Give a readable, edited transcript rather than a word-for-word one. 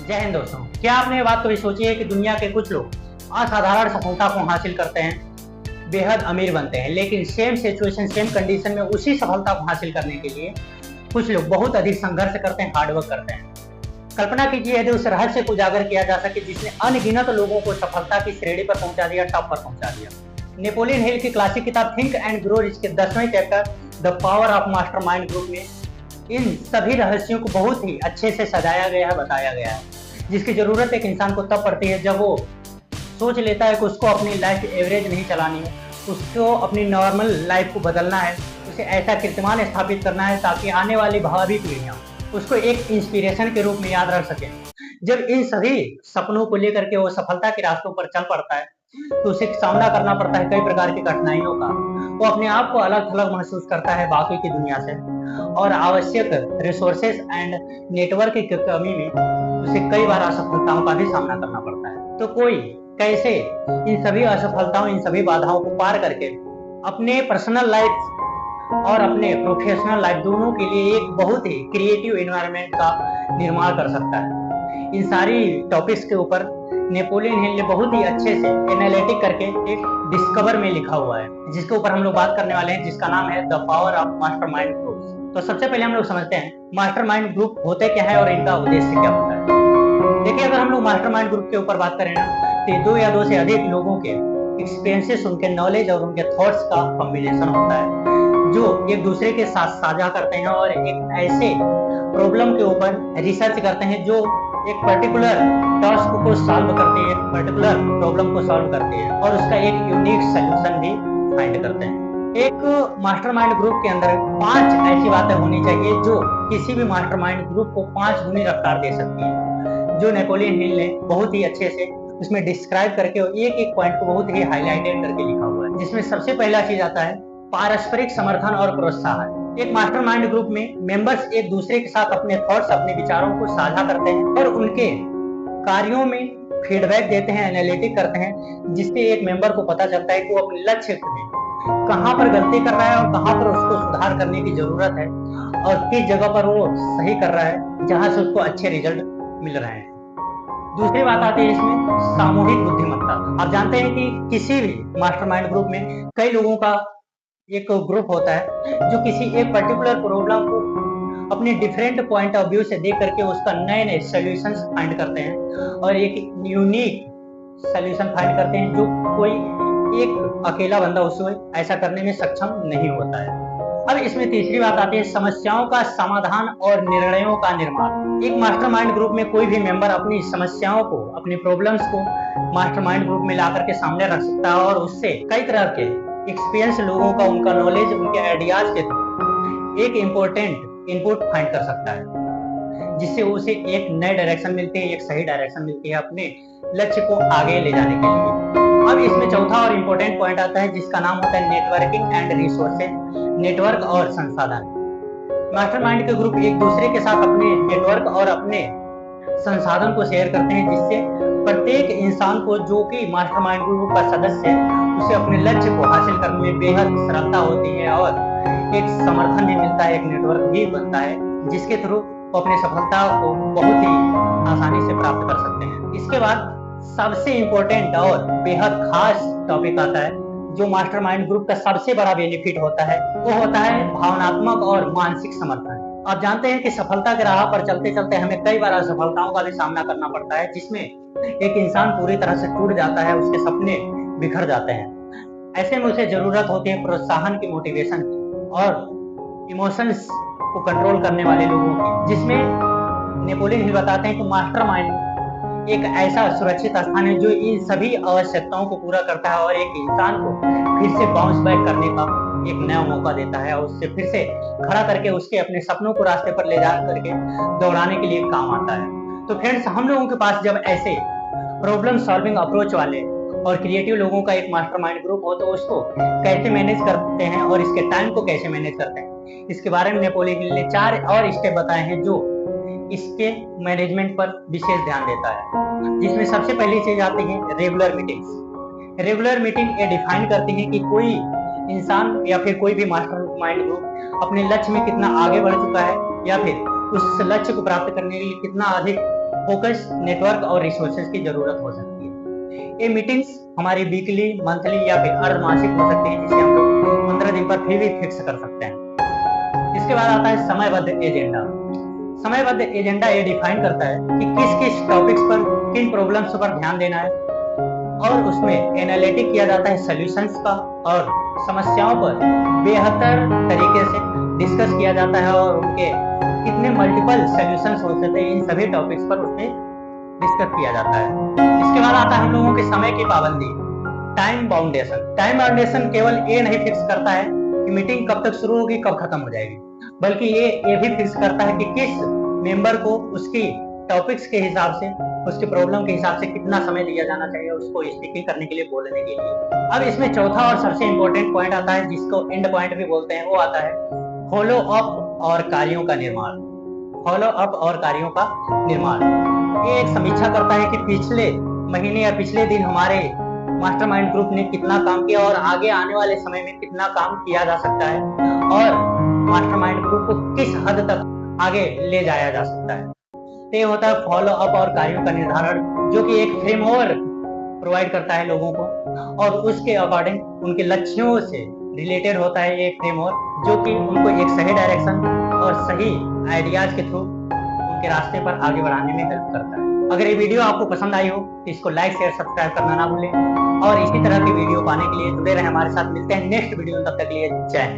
जय हिंद दोस्तों। क्या आपने ये बात कभी सोची है कि दुनिया के कुछ लोग असाधारण सफलता को हासिल करते हैं, बेहद अमीर बनते हैं, लेकिन सेम सिचुएशन सेम कंडीशन में उसी सफलता को हासिल करने के लिए कुछ लोग बहुत अधिक संघर्ष करते हैं, हार्डवर्क करते हैं। कल्पना कीजिए यदि उस रहस्य को उजागर किया जा सके जिसने अनगिनत लोगों को सफलता की श्रेणी पर पहुंचा दिया, टॉप पर पहुंचा दिया। नेपोलियन हिल की क्लासिक किताब थिंक एंड ग्रो रिच के 10वें chapter the power of mastermind group में इन सभी रहस्यों को बहुत ही अच्छे से सजाया गया है, बताया गया है, जिसकी जरूरत एक इंसान को तब पड़ती है जब वो सोच लेता है कि उसको अपनी लाइफ एवरेज नहीं चलानी है, उसको अपनी नॉर्मल लाइफ को बदलना है, उसे ऐसा कीर्तिमान स्थापित करना है ताकि आने वाली भावी पीढ़ियां उसको एक इंस्पिरेशन के रूप में याद रख सकें। जब इन सभी सपनों को लेकर के वो सफलता के रास्तों पर चल पड़ता है तो उसे सामना करना पड़ता है कई प्रकार की कठिनाइयों का। वो अपने आप को अलग थलग महसूस करता है बाकी की दुनिया से और आवश्यक रिसोर्सेस एंड नेटवर्क की कमी में उसे कई बार असफलताओं का भी सामना करना पड़ता है। तो कोई कैसे इन सभी असफलताओं, इन सभी बाधाओं को पार करके अपने पर्सनल लाइफ और अपने प्रोफेशनल लाइफ दोनों के लिए एक बहुत ही क्रिएटिव एनवायरनमेंट का निर्माण कर सकता है। इन सारी टॉपिक्स के ऊपर नेपोलियन हिल ने बहुत ही अच्छे से एनालिटिक करके एक डिस्कवर में लिखा हुआ है, जिसके ऊपर हम लोग बात करने वाले हैं, जिसका नाम है the power of mastermind group. तो सबसे पहले हम लोग समझते हैं मास्टरमाइंड ग्रुप होते क्या है और इनका उद्देश्य क्या होता है। देखिए, अगर हम लोग मास्टरमाइंड ग्रुप के ऊपर बात करें ना, तो दो या दो से अधिक लोगों के एक्सपीरियंसेस, उनके नॉलेज और उनके थॉट्स का कॉम्बिनेशन होता है जो एक दूसरे के साथ साझा करते हैं और एक ऐसे प्रॉब्लम के ऊपर रिसर्च करते हैं जो एक पर्टिकुलर टास्क को सॉल्व करती है, पर्टिकुलर प्रॉब्लम को सॉल्व करती है और उसका एक यूनिक सॉल्यूशन भी फाइंड करते हैं। एक मास्टरमाइंड ग्रुप के अंदर 5 ऐसी बातें होनी चाहिए जो किसी भी मास्टरमाइंड ग्रुप को 5 गुनी रफ्तार दे सकती है, जो नेपोलियन हिल ने बहुत ही अच्छे से उसमें डिस्क्राइब करके और एक एक पॉइंट को बहुत ही हाईलाइटेड करके लिखा हुआ है। जिसमें सबसे पहला चीज आता है पारस्परिक समर्थन और प्रोत्साहन। एक मास्टरमाइंड ग्रुप में मेंबर्स एक दूसरे के साथ अपने थॉट्स, अपने विचारों को साझा करते हैं और उनके कार्यों में फीडबैक देते हैं, एनालिटिक करते हैं, जिससे एक मेंबर को पता चलता है कि वो अपने लक्ष्य में कहां पर गलती कर रहा है और कहां पर उसको सुधार करने की जरूरत है और किस जगह पर वो सही कर रहा है जहां से उसको अच्छे रिजल्ट मिल रहे हैं। दूसरी बात आती है इसमें सामूहिक बुद्धिमत्ता। आप जानते हैं कि किसी भी मास्टरमाइंड ग्रुप में कई लोगों का एक ग्रुप होता है जो किसी एक पर्टिकुलर प्रॉब्लम को अपने डिफरेंट पॉइंट ऑफ व्यू से देख करके उसका नए नए सॉल्यूशंस फाइंड करते हैं और एक यूनिक सॉल्यूशन फाइंड करते हैं जो कोई एक अकेला बंदा उसमें ऐसा करने में सक्षम नहीं होता है। अब इसमें तीसरी बात आती है समस्याओं का समाधान और निर्णयों का निर्माण। एक मास्टरमाइंड ग्रुप में कोई भी मेंबर अपनी समस्याओं को, अपनी प्रॉब्लम्स को मास्टरमाइंड ग्रुप में ला करके सामने रख सकता है और उससे कई तरह के एक्सपीरियंस लोगों का, उनका नॉलेज, उनके आइडियाज के थ्रू एक इम्पोर्टेंट इनपुट फाइंड कर सकता है, जिससे उसे एक नए डायरेक्शन मिलती है, एक सही डायरेक्शन मिलती है अपने लक्ष्य को आगे ले जाने के लिए। अब इसमें चौथा और इम्पोर्टेंट पॉइंट आता है जिसका नाम होता है नेटवर्किंग एंड रिसोर्सेज, नेटवर्क और संसाधन। मास्टरमाइंड के ग्रुप एक दूसरे के साथ अपने नेटवर्क और अपने संसाधन को शेयर करते हैं, जिससे प्रत्येक इंसान को, जो कि मास्टरमाइंड ग्रुप का सदस्य है, उसे अपने लक्ष्य को हासिल करने में बेहद सरलता होती है और एक समर्थन भी मिलता है, एक नेटवर्क भी बनता है, जिसके थ्रू वो अपनी सफलता को बहुत ही आसानी से प्राप्त कर सकते हैं। इसके बाद सबसे इंपॉर्टेंट और बेहद खास टॉपिक आता है जो मास्टरमाइंड ग्रुप का सबसे बड़ा बेनिफिट होता है, वो होता है भावनात्मक और मानसिक समर्थन। आप जानते हैं कि सफलता के राह पर चलते चलते हमें कई बार असफलताओं का भी सामना करना पड़ता है, जिसमें एक इंसान पूरी तरह से टूट जाता है, उसके सपने बिखर जाते हैं। ऐसे में उसे जरूरत होती है प्रोत्साहन की, मोटिवेशन की और इमोशंस को कंट्रोल करने वाले लोगों की, जिसमें नेपोलियन हिल बताते हैं कि मास्टरमाइंड एक ऐसा सुरक्षित स्थान है जो इन सभी आवश्यकताओं को पूरा करता है और एक इंसान को फिर से बाउंस बैक करने का एक नया मौका देता है और उससे फिर से खड़ा करके उसके अपने सपनों को रास्ते पर ले जा करके दौड़ाने के लिए काम आता है। तो फ्रेंड्स, हम लोगों के पास जब ऐसे प्रॉब्लम सॉल्विंग अप्रोच वाले और क्रिएटिव लोगों का एक मास्टरमाइंड ग्रुप हो तो उसको कैसे मैनेज करते हैं और इसके टाइम को कैसे मैनेज करते हैं, इसके बारे में नेपोलियन हिल ने 4 और स्टेप बताए हैं जो इसके मैनेजमेंट पर विशेष ध्यान देता है। जिसमें सबसे पहली चीज आती है रेगुलर मीटिंग्स। रेगुलर मीटिंग ये डिफाइन करती है कि कोई इंसान या फिर कोई भी मास्टरमाइंड ग्रुप अपने लक्ष्य में कितना आगे बढ़ चुका है या फिर उस लक्ष्य को प्राप्त करने के लिए कितना अधिक फोकस, नेटवर्क और रिसोर्सेज की जरूरत हो सकती है। ये मीटिंग्स हमारी वीकली, मंथली या फिर अर्धमासिक हो सकती है, जिसे हम लोग 15 दिन पर भी फिक्स कर सकते हैं। इसके बाद आता है समयबद्ध एजेंडा। समयबद्ध एजेंडा ये डिफाइन करता है कि किस किस टॉपिक्स पर, किन प्रॉब्लम्स पर ध्यान देना है, और उसमें एनालिटिक किया जाता है सॉल्यूशंस का, और समस्याओं पर बेहतर तरीके से डिस्कस किया जाता है, और उनके कितने मल्टीपल सॉल्यूशंस हो सकते हैं, इन सभी टॉपिक्स पर उसमें डिस्कस किया जाता है। इसके बाद आता है हम लोगों के समय की पाबंदी, टाइम बाउंडेशन। टाइम बाउंडेशन केवल ये नहीं फिक्स करता है कि मीटिंग कब तक शुरू होगी, कब खत्म हो जाएगी, बल्कि ये भी फिक्स करता है कि किस मेंबर को उसकी टॉपिक्स के हिसाब से, उसकी प्रॉब्लम के हिसाब से कितना समय दिया जाना चाहिए उसको स्पीकिंग करने के लिए, बोलने के लिए। अब इसमें चौथा और सबसे इंपॉर्टेंट पॉइंट आता है, जिसको एंड पॉइंट भी बोलते हैं, वो आता है फॉलो अप और कार्यों का निर्माण। फॉलो अप और कार्यों का निर्माण ये एक समीक्षा करता है कि पिछले महीने या पिछले दिन हमारे मास्टरमाइंड ग्रुप ने कितना काम किया और आगे आने वाले समय में कितना काम किया जा सकता है, और मास्टरमाइंड ग्रुप को किस हद तक आगे ले जाया जा सकता है। ये होता है फॉलो अप और कार्यों का निर्धारण, जो कि एक फ्रेमवर्क प्रोवाइड करता है लोगों को, और उसके अकॉर्डिंग उनके लक्ष्यों से रिलेटेड होता है ये फ्रेमवर्क, जो कि उनको एक सही डायरेक्शन और सही आइडियाज के थ्रू उनके रास्ते पर आगे बढ़ाने में हेल्प करता है। अगर ये वीडियो आपको पसंद आई हो तो इसको लाइक, शेयर, सब्सक्राइब करना ना भूलें, और इसी तरह की वीडियो पाने के लिए जुड़े रहें हमारे साथ। मिलते हैं नेक्स्ट वीडियो में, तब तक के लिए जय हिंद।